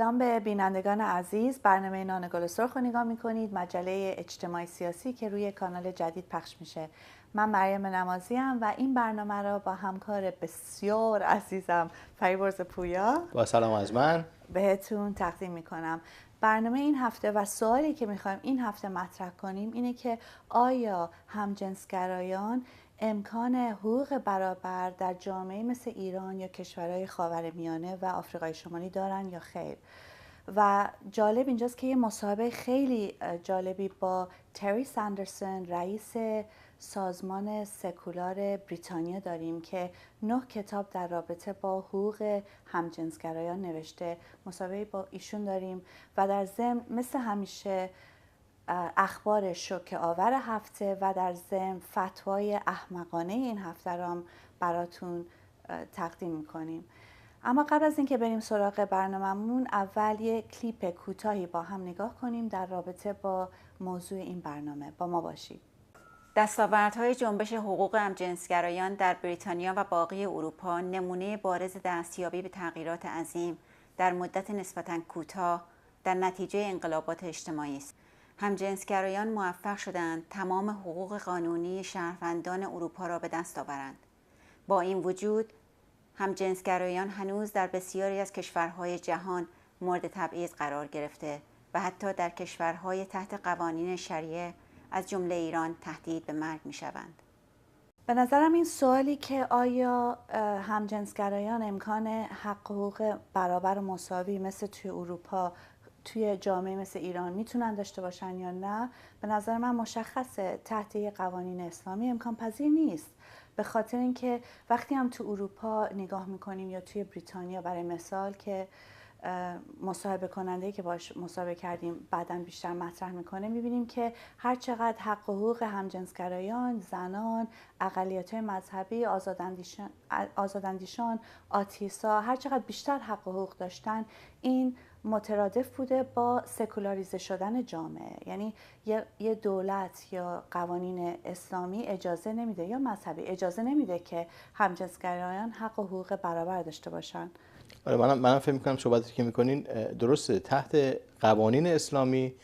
سلام به بینندگان عزیز. برنامه نان گل سرخ رو نگاه میکنید، مجله اجتماعی سیاسی که روی کانال جدید پخش میشه. من مریم نمازی ام و این برنامه را با همکار بسیار عزیزم پذير پویا با سلام از من بهتون تقدیم میکنم. برنامه این هفته و سوالی که میخوایم این هفته مطرح کنیم اینه که آیا همجنسگرایان امکان حقوق برابر در جامعه مثل ایران یا کشورهای خاور میانه و آفریقای شمالی دارن یا خیر؟ و جالب اینجاست که یه مصاحبه خیلی جالبی با ساندرسن رئیس سازمان سکولار بریتانیا داریم که 9 کتاب در رابطه با حقوق همجنسگرایان نوشته. مصاحبه با ایشون داریم و در ضمن مثل همیشه اخبار شوکه آور هفته و در ضمن فتوای احمقانه این هفته را براتون تقدیم میکنیم. اما قبل از اینکه بریم سراغ برنامه‌مون، اول یک کلیپ کوتاهی با هم نگاه کنیم در رابطه با موضوع این برنامه. با ما باشید. دستاوردهای جنبش حقوق همجنسگرایان در بریتانیا و باقی اروپا نمونه بارز دستیابی به تغییرات عظیم در مدت نسبتاً کوتاه در نتیجه انقلابات اجتماعی است. همجنسگرایان موفق شدند تمام حقوق قانونی شهروندان اروپا را به دست آورند. با این وجود همجنسگرایان هنوز در بسیاری از کشورهای جهان مورد تبعیض قرار گرفته و حتی در کشورهای تحت قوانین شریعه از جمله ایران تهدید به مرگ می‌شوند. به نظرم این سوالی که آیا همجنسگرایان امکان حقوق برابر و مساوی مثل توی اروپا توی جامعه مثل ایران میتونن داشته باشن یا نه، به نظر من مشخصه تحت قوانین اسلامی امکان پذیر نیست. به خاطر اینکه وقتی هم تو اروپا نگاه میکنیم یا توی بریتانیا برای مثال که مصاحبه کننده‌ای که باش مصاحبه کردیم بعداً بیشتر مطرح میکنه، میبینیم که هر چقدر حق و حقوق همجنسگرایان، زنان، اقلیت‌های مذهبی، آزاداندیشان، آتیسا هر چقدر بیشتر حق و حقوق داشتن، این مترادف بوده با سکولاریزه شدن جامعه. یعنی یه دولت یا قوانین اسلامی اجازه نمیده یا مذهبی اجازه نمیده که همجنسگرایان حق و حقوق برابر داشته باشن. منم فکر می‌کنم صحبتی که می‌کنین درسته. تحت قوانین اسلامی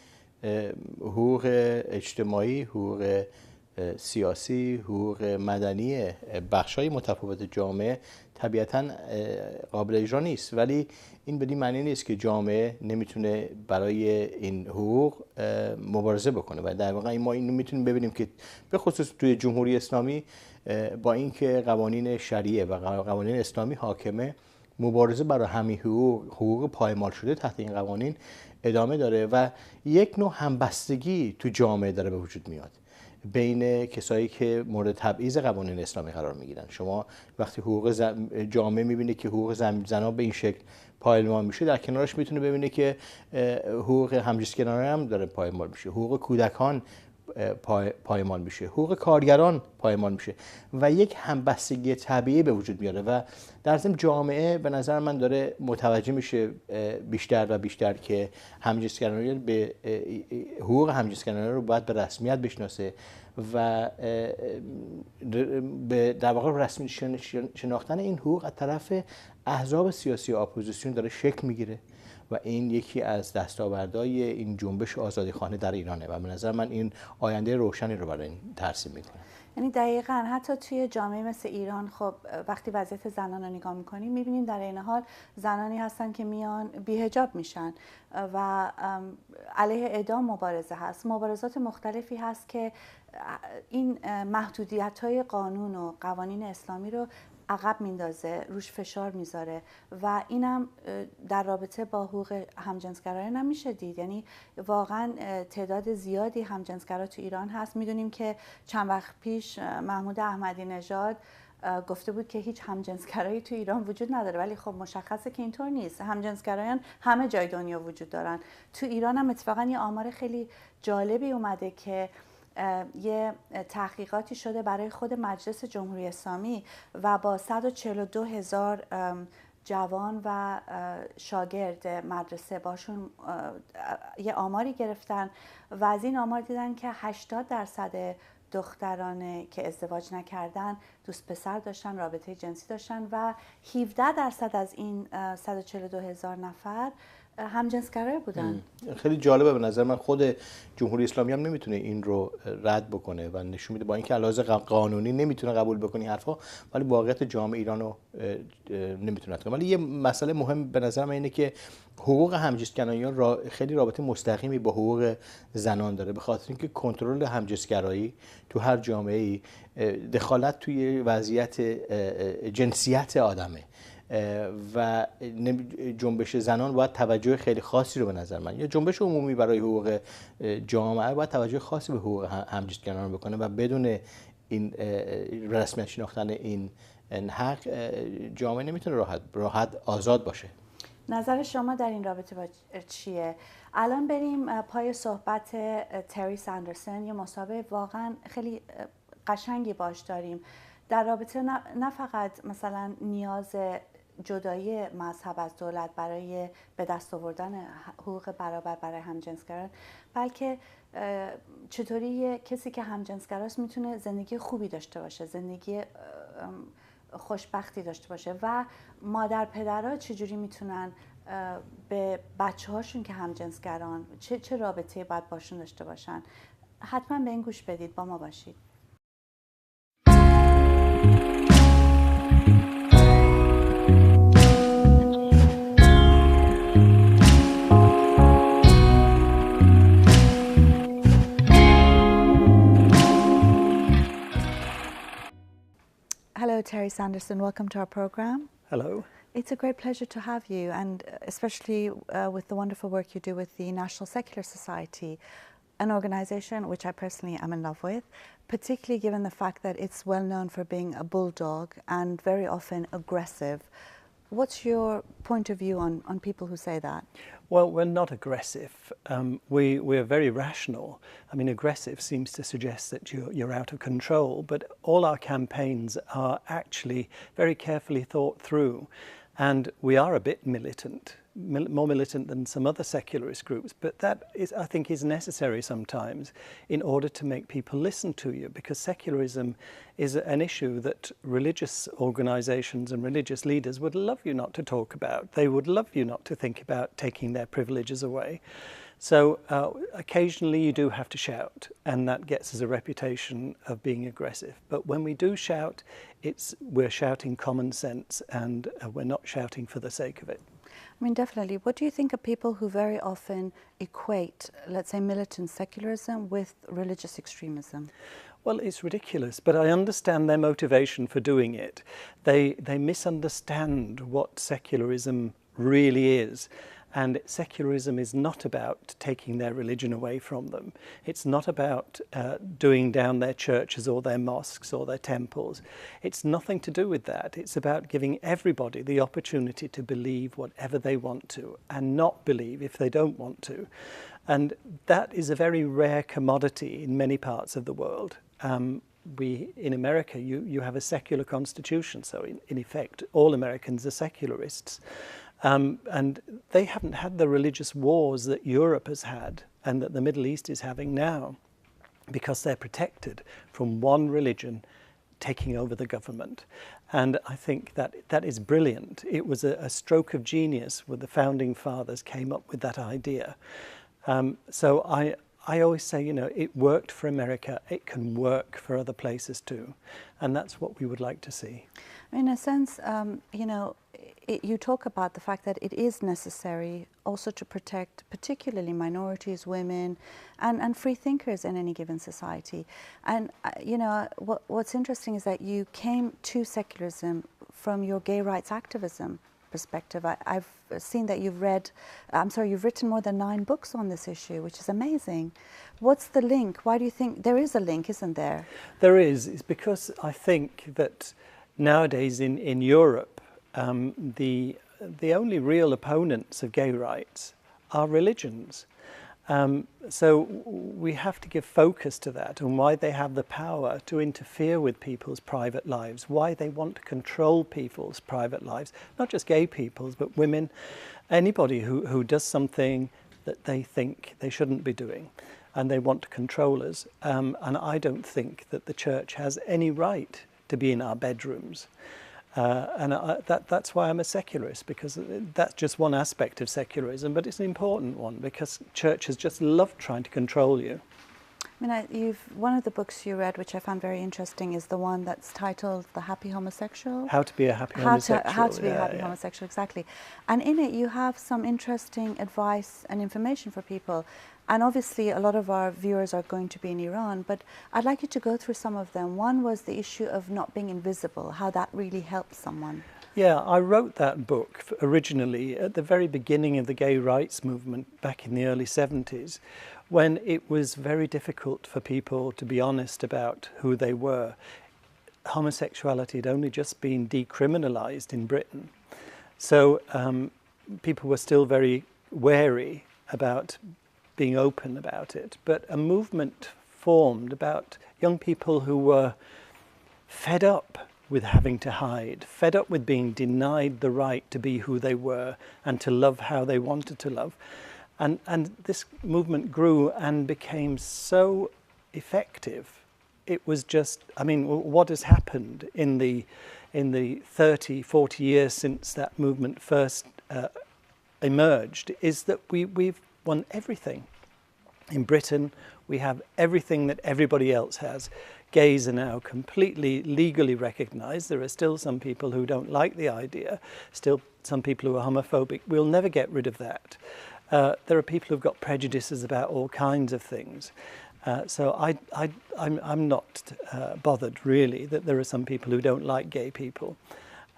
حقوق اجتماعی، حقوق سیاسی، حقوق مدنی بخش‌های متفاوت جامعه طبیعتاً قابل اجرا نیست، ولی این بدین معنی نیست که جامعه نمیتونه برای این حقوق مبارزه بکنه. و در واقع ما اینو میتونیم ببینیم که به خصوص توی جمهوری اسلامی با اینکه قوانین شریعه و قوانین اسلامی حاکمه، مبارزه برای همین حقوق پایمال شده تحت این قوانین ادامه داره و یک نوع همبستگی تو جامعه داره به وجود میاد بین کسایی که مورد تبعیض قوانین اسلامی قرار میگیرن. شما وقتی حقوق جامعه میبینه که حقوق زنان به این شکل پایمال میشه، در کنارش میتونه ببینه که حقوق همجنسگرایان هم داره پایمال میشه، حقوق کودکان پایمال میشه، حقوق کارگران پایمال میشه و یک همبستگی طبیعی به وجود میاره و در ضمن جامعه به نظر من داره متوجه میشه بیشتر و بیشتر که همجنسگرایان به حقوق همجنسگرایان رو باید به رسمیت بشناسه و در واقع رسمی شناختن این حقوق از طرف احزاب سیاسی اپوزیسیون داره شکل میگیره و این یکی از دستاوردهای این جنبش آزادیخوانه در ایرانه و به نظر من این آینده روشنی رو برای این ترسیم میکنه. یعنی دقیقاً حتی توی جامعه مثل ایران خب وقتی وضعیت زنان رو نگاه میکنیم میبینیم در این حال زنانی هستن که میان بی‌حجاب میشن و علیه اعدام مبارزه هست، مبارزات مختلفی هست که این محدودیت‌های قانون و قوانین اسلامی رو عقب میندازه، روش فشار میذاره و اینم در رابطه با حقوق همجنسگرایان هم میشه دید. یعنی واقعا تعداد زیادی همجنسگرا تو ایران هست. میدونیم که چند وقت پیش محمود احمدی نژاد گفته بود که هیچ همجنسگرایی تو ایران وجود نداره، ولی خب مشخصه که اینطور نیست. همجنسگرایان همه جای دنیا وجود دارن. تو ایران هم اتفاقا یه آمار خیلی جالبی اومده که یه تحقیقاتی شده برای خود مجلس جمهوری اسلامی و با 142,000 جوان و شاگرد مدرسه باشون یه آماری گرفتن و از این آمار دیدن که 80% دختران که ازدواج نکردن دوست پسر داشتن، رابطه جنسی داشتن و 17% از این 142,000 نفر همجنسگرای بودن. خیلی جالبه به نظر من. خود جمهوری اسلامی هم نمیتونه این رو رد بکنه و نشون میده با اینکه علاوه قانونی نمیتونه قبول بکنه این حرفا، ولی واقعیت جامعه ایران رو نمیتونه رد کنه. ولی یه مسئله مهم به نظر من اینه که حقوق همجنسگرایان خیلی رابطه مستقیمی با حقوق زنان داره، به خاطر اینکه کنترل همجنسگرایی تو هر جامعه‌ای دخالت توی وضعیت جنسیت آدمه و جنبش زنان باید توجه خیلی خاصی رو به نظر من، یا جنبش عمومی برای حقوق جامعه باید توجه خاصی به حقوق همجنسگرایان بکنه و بدون این رسمیت شناختن این حق جامعه نمیتونه راحت آزاد باشه. نظر شما در این رابطه چیه؟ الان بریم پای صحبت تری ساندرسن، یه مصاحبه واقعا خیلی قشنگی باش داریم در رابطه نه فقط مثلا نیاز جدایی مذهب از دولت برای به دست آوردن حقوق برابر برای همجنسگرایان، بلکه چطوری کسی که همجنسگراست میتونه زندگی خوبی داشته باشه، زندگی خوشبختی داشته باشه و مادر پدرها چجوری میتونن به بچه هاشون که همجنسگران چه رابطه باید باشون داشته باشن. حتما به این گوش بدید، با ما باشید. Hello, Terry Sanderson. Welcome to our program. Hello. It's a great pleasure to have you, and especially with the wonderful work you do with the National Secular Society, an organization which I personally am in love with, particularly given the fact that it's well known for being a bulldog and very often aggressive. What's your point of view on people who say that? Well, we're not aggressive. We're very rational. I mean, aggressive seems to suggest that you're out of control, but all our campaigns are actually very carefully thought through. And we are a bit militant, more militant than some other secularist groups, but that is, I think, is necessary sometimes in order to make people listen to you, because secularism is an issue that religious organizations and religious leaders would love you not to talk about. They would love you not to think about taking their privileges away. So occasionally you do have to shout, and that gets us a reputation of being aggressive. But when we do shout, we're shouting common sense, and we're not shouting for the sake of it. I mean, definitely. What do you think of people who very often equate, let's say, militant secularism with religious extremism? Well, it's ridiculous, but I understand their motivation for doing it. They misunderstand what secularism really is. And secularism is not about taking their religion away from them. It's not about doing down their churches or their mosques or their temples. It's nothing to do with that. It's about giving everybody the opportunity to believe whatever they want to and not believe if they don't want to. And that is a very rare commodity in many parts of the world. In America, you have a secular constitution, so in effect, all Americans are secularists. And they haven't had the religious wars that Europe has had and that the Middle East is having now, because they're protected from one religion taking over the government. And I think that is brilliant. It was a stroke of genius when the founding fathers came up with that idea. So I always say, it worked for America, it can work for other places too. And that's what we would like to see. In a sense, you talk about the fact that it is necessary also to protect particularly minorities, women, and free thinkers in any given society. And, what's interesting is that you came to secularism from your gay rights activism perspective. I've seen that you've written more than 9 books on this issue, which is amazing. What's the link? Why do you think there is a link, isn't there? There is. It's because I think that nowadays in Europe, the only real opponents of gay rights are religions. So we have to give focus to that and why they have the power to interfere with people's private lives, why they want to control people's private lives, not just gay people's, but women, anybody who does something that they think they shouldn't be doing, and they want to control us. And I don't think that the church has any right to be in our bedrooms. That's why I'm a secularist, because that's just one aspect of secularism, but it's an important one because churches just love trying to control you. I mean, one of the books you read, which I found very interesting, is the one that's titled "The Happy Homosexual." How to be a happy homosexual. How to be a happy homosexual, exactly. And in it, you have some interesting advice and information for people. And obviously, a lot of our viewers are going to be in Iran, but I'd like you to go through some of them. One was the issue of not being invisible, how that really helps someone. Yeah, I wrote that book originally at the very beginning of the gay rights movement back in the early 70s, when it was very difficult for people to be honest about who they were. Homosexuality had only just been decriminalised in Britain, so people were still very wary about being open about it. But a movement formed about young people who were fed up with having to hide, fed up with being denied the right to be who they were and to love how they wanted to love. And this movement grew and became so effective. It was just, I mean, what has happened in the 30, 40 years since that movement first emerged is that we've won everything. In Britain, we have everything that everybody else has. Gays are now completely legally recognised. There are still some people who don't like the idea, still some people who are homophobic. We'll never get rid of that. There are people who've got prejudices about all kinds of things. So I'm not bothered, really, that there are some people who don't like gay people.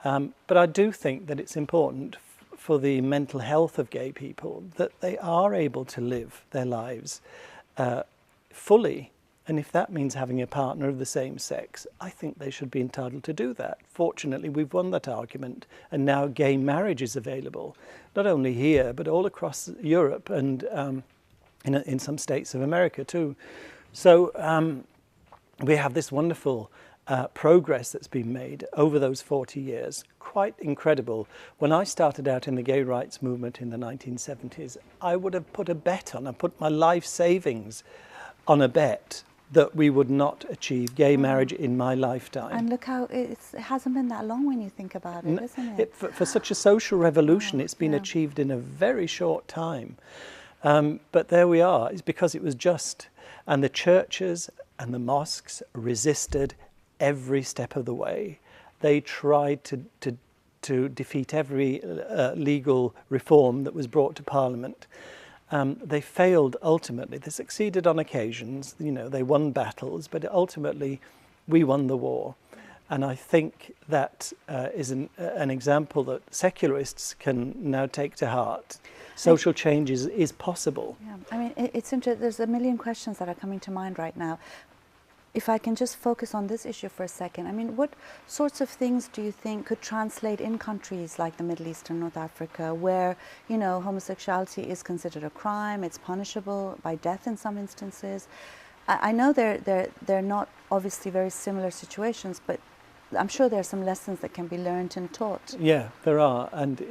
But I do think that it's important for the mental health of gay people that they are able to live their lives fully. And if that means having a partner of the same sex, I think they should be entitled to do that. Fortunately, we've won that argument, and now gay marriage is available, not only here, but all across Europe and in some states of America too. So we have this wonderful progress that's been made over those 40 years, quite incredible. When I started out in the gay rights movement in the 1970s, I would have put a bet on, I put my life savings on a bet that we would not achieve gay marriage in my lifetime. And look how it hasn't been that long when you think about it, isn't it? For such a social revolution, it's been achieved in a very short time. But there we are. It's because it was just. And the churches and the mosques resisted every step of the way. They tried to defeat every legal reform that was brought to Parliament. They failed ultimately. They succeeded on occasions, you know, they won battles, but ultimately we won the war. And I think that is an example that secularists can now take to heart. Social change is possible. Yeah, I mean, it's interesting. There's a million questions that are coming to mind right now. If I can just focus on this issue for a second, I mean, what sorts of things do you think could translate in countries like the Middle East and North Africa, where, you know, homosexuality is considered a crime, it's punishable by death in some instances? I know they're not obviously very similar situations, but I'm sure there are some lessons that can be learned and taught. Yeah, there are, and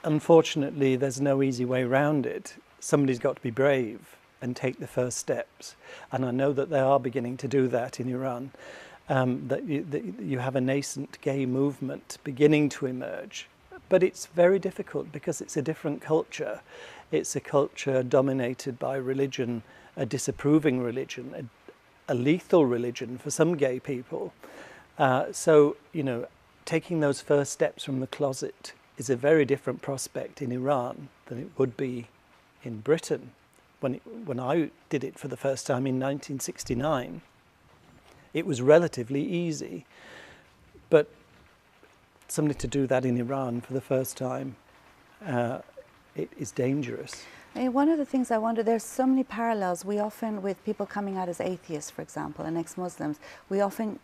unfortunately, there's no easy way around it. Somebody's got to be brave and take the first steps. And I know that they are beginning to do that in Iran, that you have a nascent gay movement beginning to emerge. But it's very difficult because it's a different culture. It's a culture dominated by religion, a disapproving religion, a lethal religion for some gay people. So, you know, taking those first steps from the closet is a very different prospect in Iran than it would be in Britain. When I did it for the first time in 1969, it was relatively easy. But somebody to do that in Iran for the first time, it is dangerous. One of the things I wonder, there's so many parallels. We often, with people coming out as atheists, for example, and ex-Muslims, we often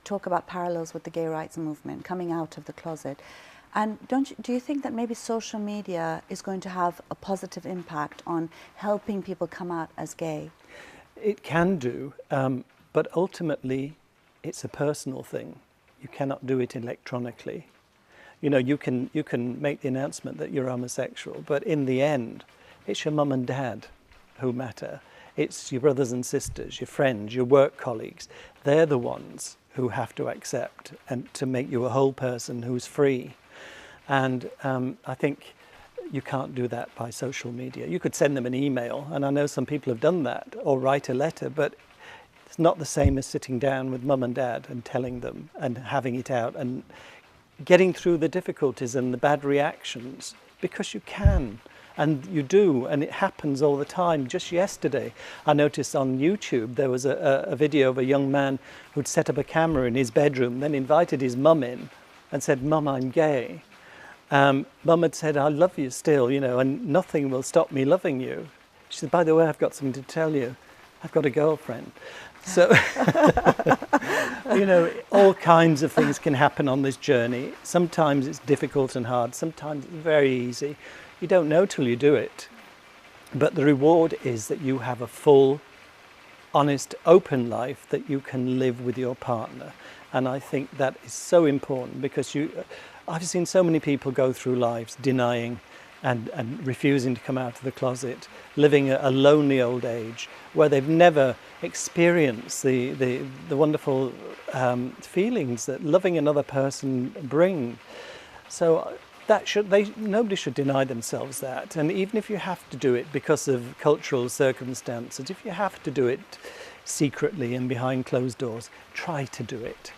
talk about parallels with the gay rights movement, coming out of the closet. And do you think that maybe social media is going to have a positive impact on helping people come out as gay? It can do, but ultimately it's a personal thing. You cannot do it electronically. You know, you can make the announcement that you're homosexual, but in the end, it's your mum and dad who matter. It's your brothers and sisters, your friends, your work colleagues. They're the ones who have to accept and to make you a whole person who's free. And I think you can't do that by social media. You could send them an email, and I know some people have done that, or write a letter, but it's not the same as sitting down with mum and dad and telling them and having it out and getting through the difficulties and the bad reactions, because you can. And you do, and it happens all the time. Just yesterday, I noticed on YouTube there was a video of a young man who'd set up a camera in his bedroom, then invited his mum in and said, "Mum, I'm gay." Mum had said, "I love you still, you know, and nothing will stop me loving you." She said, "By the way, I've got something to tell you. I've got a girlfriend." So, you know, all kinds of things can happen on this journey. Sometimes it's difficult and hard. Sometimes it's very easy. You don't know till you do it. But the reward is that you have a full, honest, open life that you can live with your partner. And I think that is so important, because I've seen so many people go through lives denying and refusing to come out of the closet, living a lonely old age where they've never experienced the wonderful feelings that loving another person bring. So nobody should deny themselves that. And even if you have to do it because of cultural circumstances, if you have to do it secretly and behind closed doors, try to do it,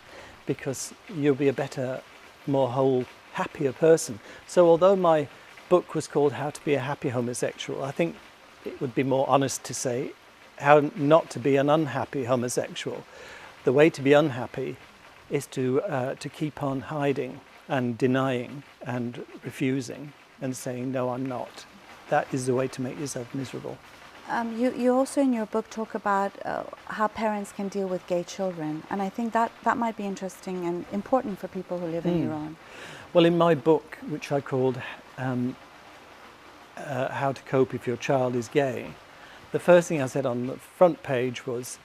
because you'll be a better, more whole, happier person. So although my book was called How to Be a Happy Homosexual, I think it would be more honest to say how not to be an unhappy homosexual. The way to be unhappy is to keep on hiding and denying and refusing and saying, "No, I'm not." That is the way to make yourself miserable. You also in your book talk about how parents can deal with gay children, and I think that might be interesting and important for people who live in Iran. Well, in my book, which I called How to Cope If Your Child is Gay, the first thing I said on the front page was,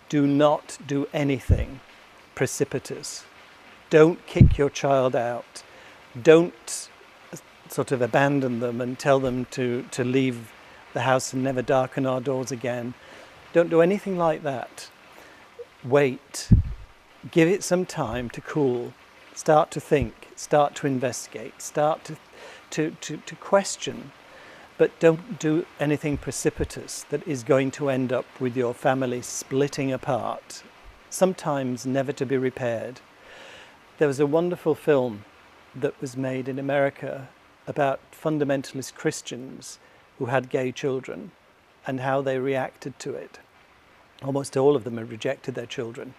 do not do anything precipitous. Don't kick your child out. Don't sort of abandon them and tell them to leave the house and never darken our doors again. Don't do anything like that. Wait. Give it some time to cool. Start to think. Start to investigate. Start to question. But don't do anything precipitous that is going to end up with your family splitting apart, sometimes never to be repaired. There was a wonderful film that was made in America about fundamentalist Christians who had gay children and how they reacted to it. Almost all of them had rejected their children.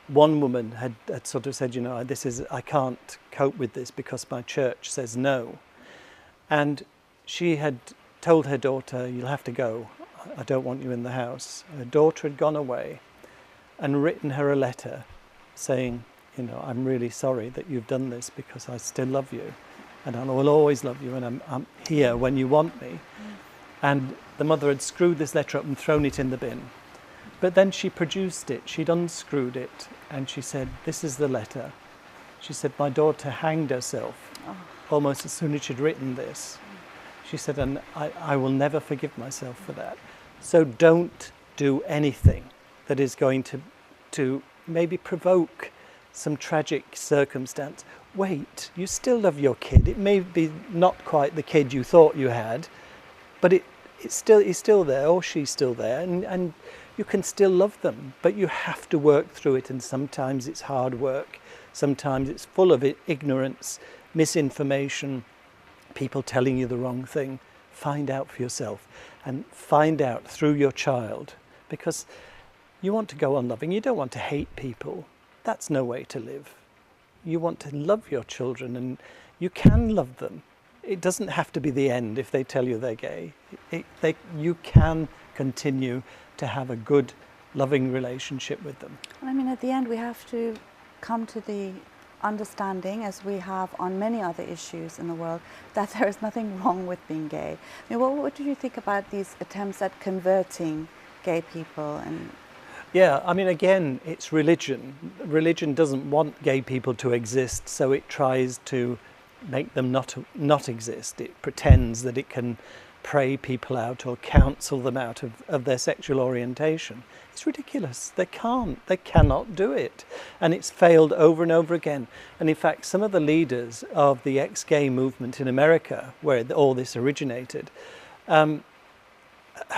One woman had sort of said, you know, I can't cope with this because my church says no. And she had told her daughter, "You'll have to go. I don't want you in the house." Her daughter had gone away and written her a letter saying, you know, "I'm really sorry that you've done this, because I still love you and I will always love you, and I'm here when you want me." And the mother had screwed this letter up and thrown it in the bin. But then she produced it, she'd unscrewed it, and she said, "This is the letter." She said, "My daughter hanged herself almost as soon as she'd written this." She said, "And I will never forgive myself for that." So don't do anything that is going to maybe provoke some tragic circumstance. Wait, you still love your kid. It may be not quite the kid you thought you had, but he's still there, or she's still there, and you can still love them, but you have to work through it, and sometimes it's hard work. Sometimes it's full of ignorance, misinformation, people telling you the wrong thing. Find out for yourself, and find out through your child, because you want to go on loving. You don't want to hate people. That's no way to live. You want to love your children, and you can love them. It doesn't have to be the end if they tell you they're gay. You can continue to have a good, loving relationship with them. I mean, at the end, we have to come to the understanding, as we have on many other issues in the world, that there is nothing wrong with being gay. I mean, what do you think about these attempts at converting gay people? And yeah, I mean, again, it's religion. Religion doesn't want gay people to exist, so it tries to make them not exist. It pretends that it can pray people out or counsel them out of their sexual orientation. It's ridiculous. They cannot do it. And it's failed over and over again. And in fact, some of the leaders of the ex-gay movement in America, where all this originated,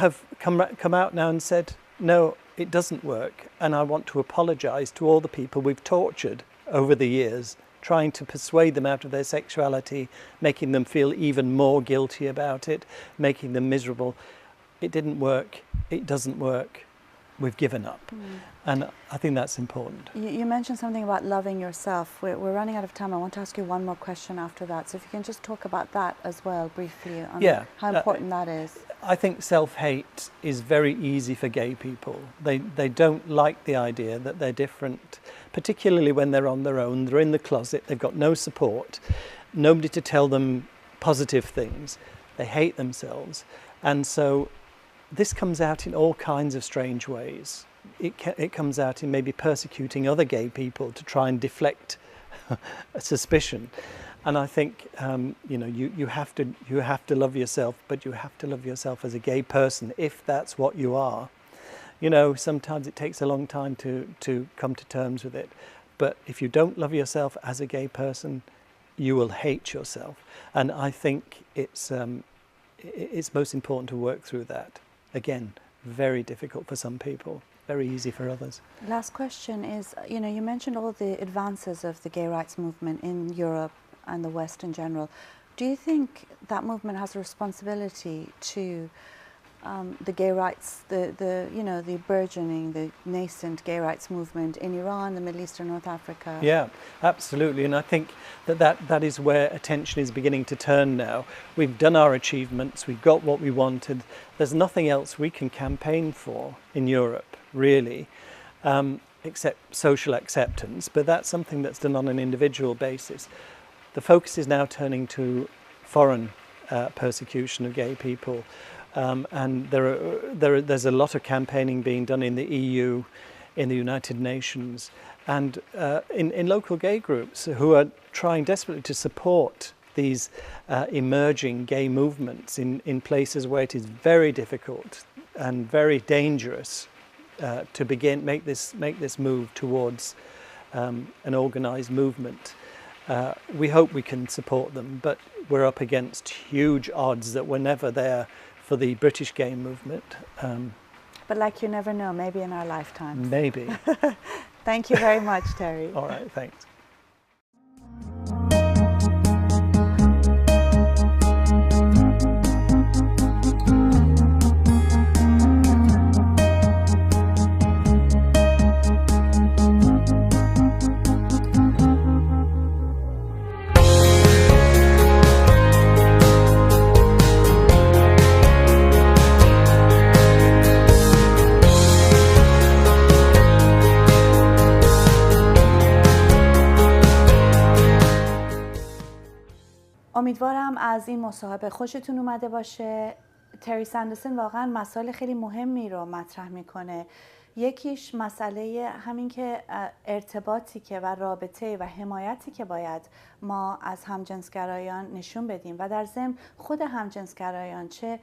have come out now and said, no, it doesn't work. And I want to apologize to all the people we've tortured over the years, trying to persuade them out of their sexuality, making them feel even more guilty about it, making them miserable. It didn't work. It doesn't work. We've given up. And I think that's important. You mentioned something about loving yourself. We're running out of time. I want to ask you one more question after that. So if you can just talk about that as well briefly, on how important that is. I think self-hate is very easy for gay people. They don't like the idea that they're different, particularly when they're on their own. They're in the closet. They've got no support, nobody to tell them positive things. They hate themselves. And so this comes out in all kinds of strange ways. It comes out in maybe persecuting other gay people to try and deflect a suspicion. And I think you have to love yourself, but you have to love yourself as a gay person if that's what you are. You know, sometimes it takes a long time to come to terms with it. But if you don't love yourself as a gay person, you will hate yourself. And I think it's most important to work through that. Again, very difficult for some people, very easy for others. Last question is, you mentioned all the advances of the gay rights movement in Europe and the West in general. Do you think that movement has a responsibility to the gay rights, the burgeoning, the nascent gay rights movement in Iran, the Middle East and North Africa? Yeah, absolutely. And I think that is where attention is beginning to turn now. We've done our achievements, we've got what we wanted. There's nothing else we can campaign for in Europe, really, except social acceptance. But that's something that's done on an individual basis. The focus is now turning to foreign persecution of gay people. And there's a lot of campaigning being done in the EU, in the United Nations, and in local gay groups who are trying desperately to support these emerging gay movements in places where it is very difficult and very dangerous to make this move towards an organised movement. We hope we can support them, but we're up against huge odds that were never there for the British gay movement. But like you never know, maybe in our lifetime. Maybe. Thank you very much, Terry. All right, thanks. امیدوارم از این مصاحبه خوشتون اومده باشه. تری ساندرسن واقعا مسائل خیلی مهمی رو مطرح میکنه. یکیش مسئله همین که ارتباطی که و رابطه و حمایتی که باید ما از همجنسگرایان نشون بدیم و در ضمن خود همجنسگرایان چه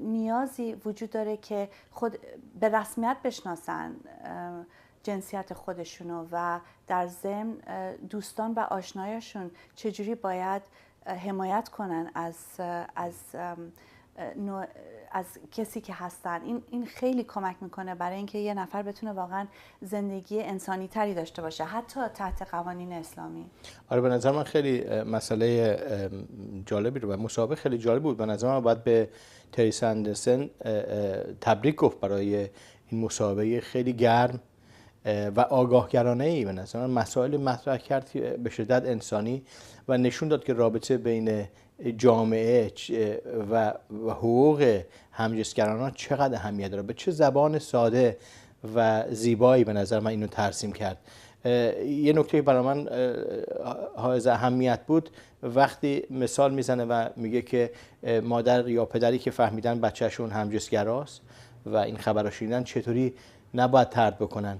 نیازی وجود داره که خود به رسمیت بشناسن جنسیت خودشونو و در ضمن دوستان و آشنایشون چجوری باید حمایت کنن از کسی که هستن. این خیلی کمک میکنه برای اینکه یه نفر بتونه واقعا زندگی انسانی تری داشته باشه، حتی تحت قوانین اسلامی. آره، به نظر من خیلی مسئله جالبی رو و مصاحبه خیلی جالب بود. به نظر من باید به تری ساندرسن تبریک گفت برای این مصاحبه خیلی گرم و آگاهگرانه‌ای. به نظر من مسائل مطرح کرد که به شدت انسانی و نشون داد که رابطه بین جامعه و حقوق همجنسگرایان چقدر اهمیت داره. به چه زبان ساده و زیبایی به نظر من اینو ترسیم کرد. یه نکته برای من حائز اهمیت بود وقتی مثال میزنه و میگه که مادر یا پدری که فهمیدن بچهشون همجنسگراست و این خبر رو شنیدن چطوری نباید طرد بکنن،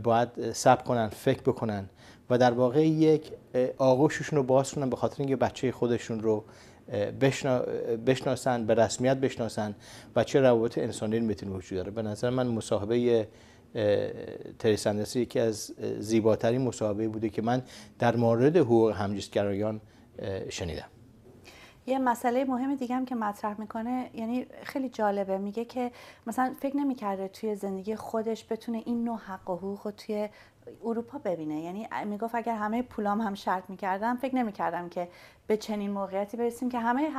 باید صبر کنن، فکر بکنن و در واقع یک آغوششون رو باز کنن به خاطر اینکه بچه خودشون رو بشناسن، به رسمیت بشناسن و چه روابط انسانی میتونه وجود داره. به نظر من مصاحبه رئیس ساندرسن یکی از زیباترین مصاحبه بوده که من در مورد حقوق همجنسگرایان شنیدم. یه مسئله مهم دیگه هم که مطرح میکنه، یعنی خیلی جالبه، میگه که مثلا فکر نمیکرده توی زندگی خودش بتونه این نوع حق و حقوق رو توی اروپا ببینه. یعنی میگفت اگر همه پولام هم شرط میکردم فکر نمیکردم که به چنین موقعیتی برسیم که همه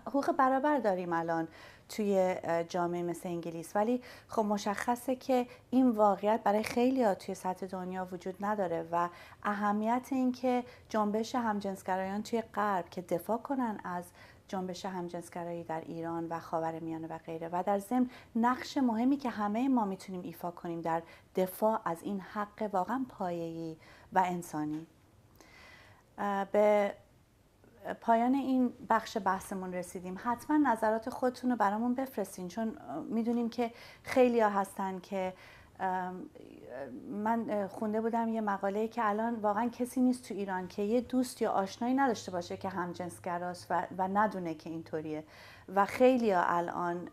حقوق برابر داریم الان توی جامعه مثل انگلیس. ولی خب مشخصه که این واقعیت برای خیلی‌ها توی سطح دنیا وجود نداره و اهمیت این که جنبش همجنسگرایان توی غرب که دفاع کنن از جنبش همجنسگرایی در ایران و خاور میانه و غیره، و در ضمن نقش مهمی که همه ما میتونیم ایفا کنیم در دفاع از این حق واقعا پایه‌ای و انسانی. به پایان این بخش بحثمون رسیدیم. حتما نظرات خودتون رو برامون بفرستین، چون میدونیم که خیلی ها هستن که من خونده بودم یه مقاله‌ای که الان واقعا کسی نیست تو ایران که یه دوست یا آشنایی نداشته باشه که همجنسگراست و ندونه که اینطوریه و خیلی ها الان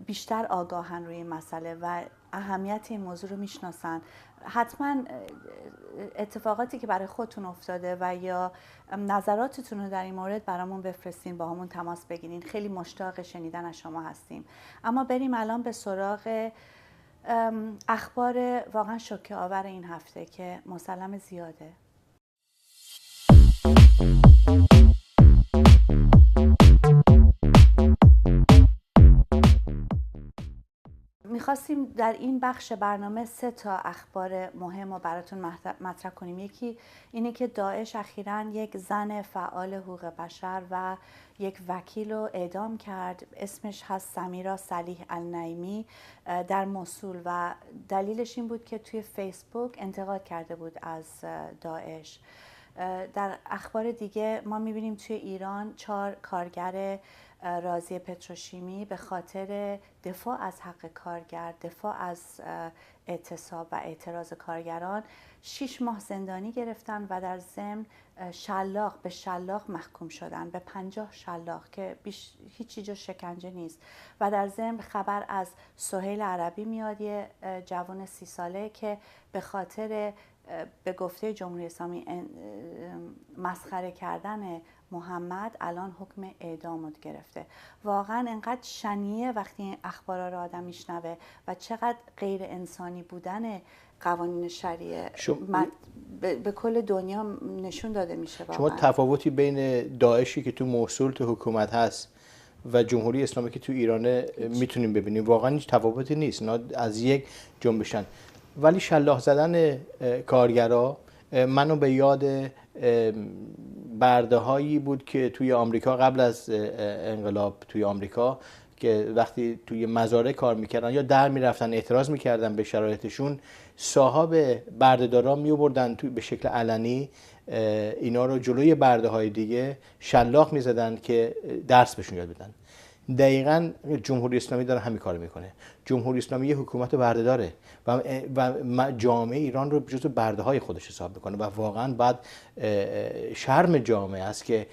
بیشتر آگاهن روی این مسئله و اهمیت این موضوع رو میشناسن. حتما اتفاقاتی که برای خودتون افتاده و یا نظراتتون رو در این مورد برامون بفرستین، با همون تماس بگیرین. خیلی مشتاق شنیدن از شما هستیم. اما بریم الان به سراغ اخبار واقعا شوکه آور این هفته که مسلم زیاده. میخواستیم در این بخش برنامه 3 تا اخبار مهم رو براتون مطرح کنیم. یکی اینه که داعش اخیراً یک زن فعال حقوق بشر و یک وکیل رو اعدام کرد. اسمش هست سمیرا صلیح النعیمی در موصول و دلیلش این بود که توی فیسبوک انتقاد کرده بود از داعش. در اخبار دیگه ما میبینیم توی ایران 4 کارگر راضی پتروشیمی به خاطر دفاع از حق کارگر، دفاع از اعتصاب و اعتراض کارگران 6 ماه زندانی گرفتن و در ضمن به شلاق محکوم شدن، به 50 شلاق که هیچی جز شکنجه نیست. و در ضمن خبر از سهیل عربی میاد، یه جوان 30 ساله که به خاطر به گفته جمهوری اسلامی مسخره کردن محمد الان حکم اعدام گرفته. واقعا انقدر شنیه وقتی این اخبارا رو آدم میشنوه و چقدر غیر انسانی بودن قوانین شریعه به کل دنیا نشون داده میشه. شما تفاوتی بین داعشی که تو موصول تو حکومت هست و جمهوری اسلامی که تو ایرانه میتونیم ببینیم. واقعا هیچ تفاوتی نیست، از یک جنبشن. ولی شلاق زدن کارگرا منو به یاد برده هایی بود که توی آمریکا قبل از انقلاب توی آمریکا که وقتی توی مزارع کار میکردن یا در میرفتن اعتراض میکردن به شرایطشون، صاحب برده‌دارا میوردن توی به شکل علنی اینا رو جلوی برده های دیگه شلاق میزدن که درس بهشون یاد بدن. دقیقاً جمهوری اسلامی داره همین کار میکنه. جمهوری اسلامی یه حکومت برده داره و جامعه ایران رو جزو برده های خودش حساب میکنه و واقعاً بعد شرم جامعه است که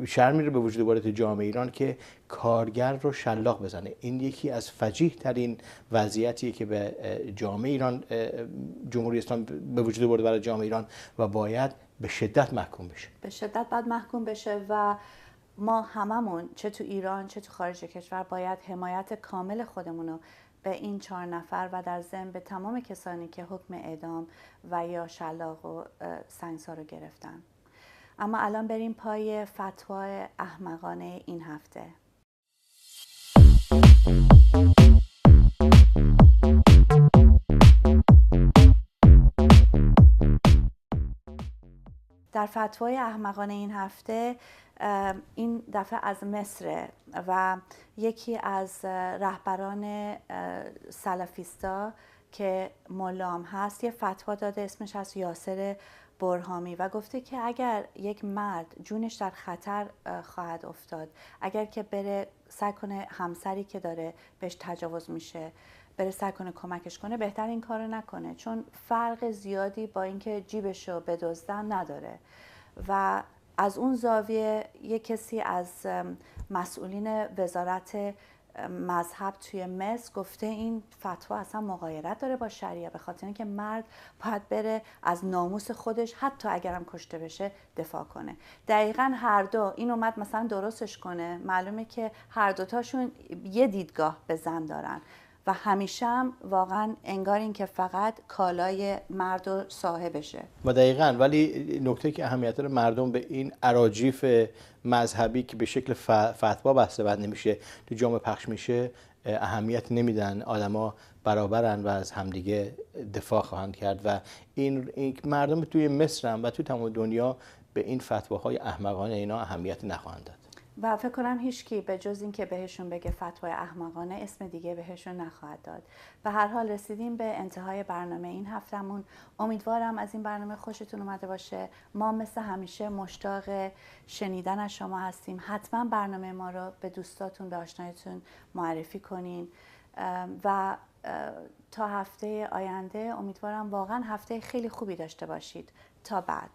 شرمی رو به وجود آورده تو جامعه ایران که کارگر رو شلاق بزنه. این یکی از فجیح ترین وضعیتیه که به جامعه ایران جمهوری اسلامی به وجود آورده برای جامعه ایران و باید به شدت محکوم بشه. به شدت باید محکوم بشه و ما هممون چه تو ایران چه تو خارج کشور باید حمایت کامل خودمون رو به این 4 نفر و در ضمن به تمام کسانی که حکم اعدام و یا شلاق و سنگسار رو گرفتن. اما الان بریم پای فتوای احمقانه این هفته. در فتوای احمقانه این هفته، این دفعه از مصر و یکی از رهبران سلفیستا که ملام هست یه فتوا داده، اسمش از یاسر برهامی و گفته که اگر یک مرد جونش در خطر خواهد افتاد، اگر که بره سعی کنه همسری که داره بهش تجاوز میشه بره سعی کنه کمکش کنه، بهتر این کارو نکنه، چون فرق زیادی با اینکه جیبشو بدزدن نداره. و از اون زاویه یک کسی از مسئولین وزارت مذهب توی مصر گفته این فتوا اصلا مغایرت داره با شریعه، به خاطر اینکه مرد باید بره از ناموس خودش حتی اگرم کشته بشه دفاع کنه. دقیقاً هر دو این اومد مثلا درستش کنه، معلومه که هر دوتاشون یه دیدگاه به زن دارن و همیشه هم واقعا انگار این که فقط کالای مرد و صاحبشه. و دقیقاً، ولی نکته که اهمیت داره مردم به این اراجیف مذهبی که به شکل فتوا بسته بند نمیشه تو جامعه پخش میشه اهمیت نمیدن. آدما برابرن و از همدیگه دفاع خواهند کرد و این مردم توی مصر هم و توی تمام دنیا به این فتواهای احمقانه اینا اهمیت نخواهند داد. و فکر کنم هیچکی به جز این که بهشون بگه فتوای احمقانه اسم دیگه بهشون نخواهد داد. به هر حال رسیدیم به انتهای برنامه این هفتمون. امیدوارم از این برنامه خوشتون اومده باشه. ما مثل همیشه مشتاق شنیدن از شما هستیم. حتما برنامه ما رو به دوستاتون، به آشنایتون معرفی کنین و تا هفته آینده امیدوارم واقعا هفته خیلی خوبی داشته باشید. تا بعد.